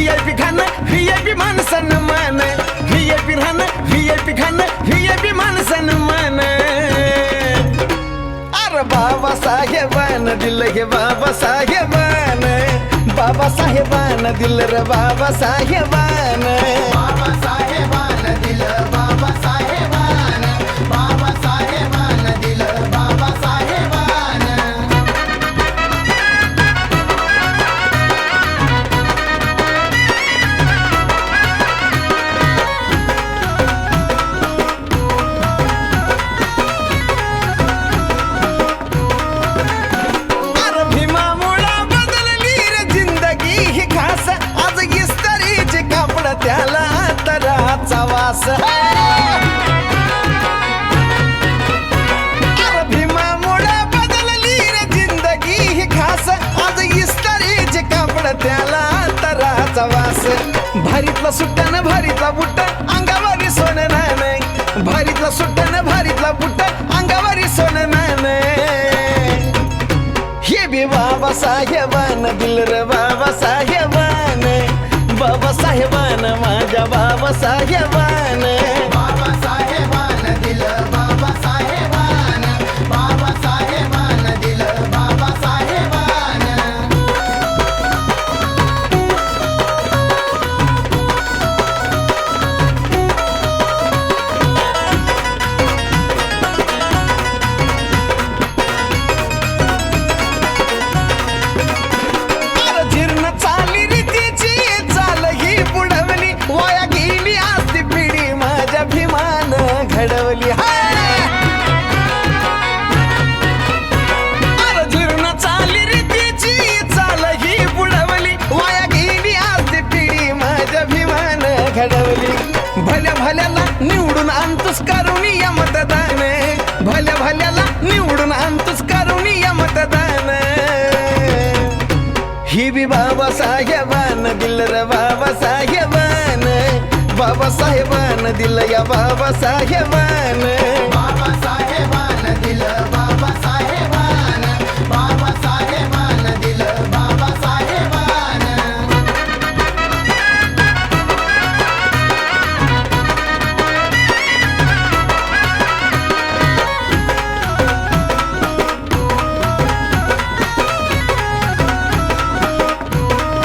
VIP खाणं VIP मान सन्मान VIP राहणं VIP खाणं VIP मान सन्मान अरे बाबासाहेबानं दिलं हे बाबासाहेबानं बाबासाहेबानं दिलं रे बाबासाहेबानं बाबासाहेबानं दिलं बाबासाहेबानं बाबासाहेबानं दिलं बाबासाहेबानं अरे भीमामुळं बदलली रे जिंदगी ही खास आज इस्त्रीचे कापड त्याला तराचा वास अरे भीमामुळं बदलली रे जिंदगी ही खास आज इस्त्रीचे कापड त्याला तराचा वास भारीतला सुट्ट्यानं भारीतला बुट्ट अंगावरी सोनं नाणं भारीतला सुट्ट्यानं भारीतला बुट्ट अंगावरी सोनं नाणं हे बी बाबासाहेबानं दिलं रे बाबासाहेबानं बाबासाहेबानं माझ्या बाबासाहेबानं बाबासाहेबानं दिलं बाबासाहेबानं बाबासाहेबानं दिलं बाबासाहेबानं अरे जीर्ण चाली रीतीची चाल ही बुडवली वाया गेली असती पिढी माझ्या भीमानं घडवली अरे जीर्ण चाली रीतीची चाल ही बुडवली वाया गेली असती पिढी माझ्या भीमानं घडवली भल्या भल्याला निवडून आणतोस करून या मतदान भल्या भल्याला निवडून आणतोस करून या मतदान ही बी बाबासाहेबानं दिलं रे बाबासाहेबानं बाबासाहेबानं दिलं या बाबासाहेबानं बाबासाहेबानं दिलं बाबासाहेबानं बाबासाहेबानं दिलं बाबासाहेबानं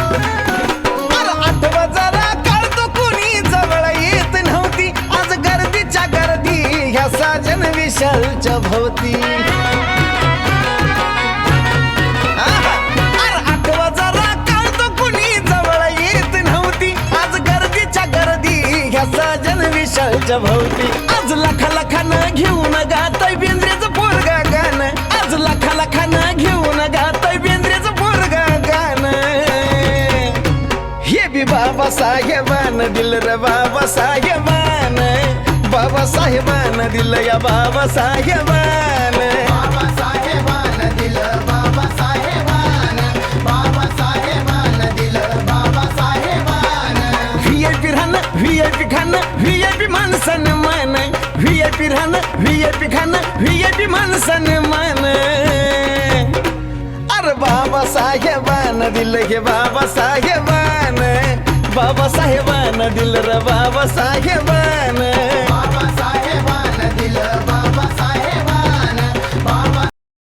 अरे आठवा जरा कळतो कुणी जवळ येत नव्हती आज गर्दीच्या गर्दी ह्या साजन विशालच्या भोवती आहा! अरे आठवा जरा कळतो कुणी जवळ येत नव्हती आज गर्दीच्या गर्दी ह्या साजन विशालच्या भोवती आज लाखा लाखानं घेऊन गातय बेंद्रेचं पोरगा गाणं आज लाखा लाखानं घेऊन गातय बेंद्रेचं पोरगा गाणं हे बी बाबासाहेबानं दिलं रे बाबासाहेबानं बाबासाहेबानं दिलं या बाबासाहेबानं बाबासाहेबानं दिलं बाबासाहेबानं बाबासाहेबानं दिलं बाबासाहेबानं VIP राहणं VIP खाणं VIP मान सन्मान VIP राहणं VIP खाणं VIP मान सन्मान अरे बाबासाहेबानं दिलं हे बाबासाहेबानं बाबासाहेबानं दिलं रे बाबासाहेबानं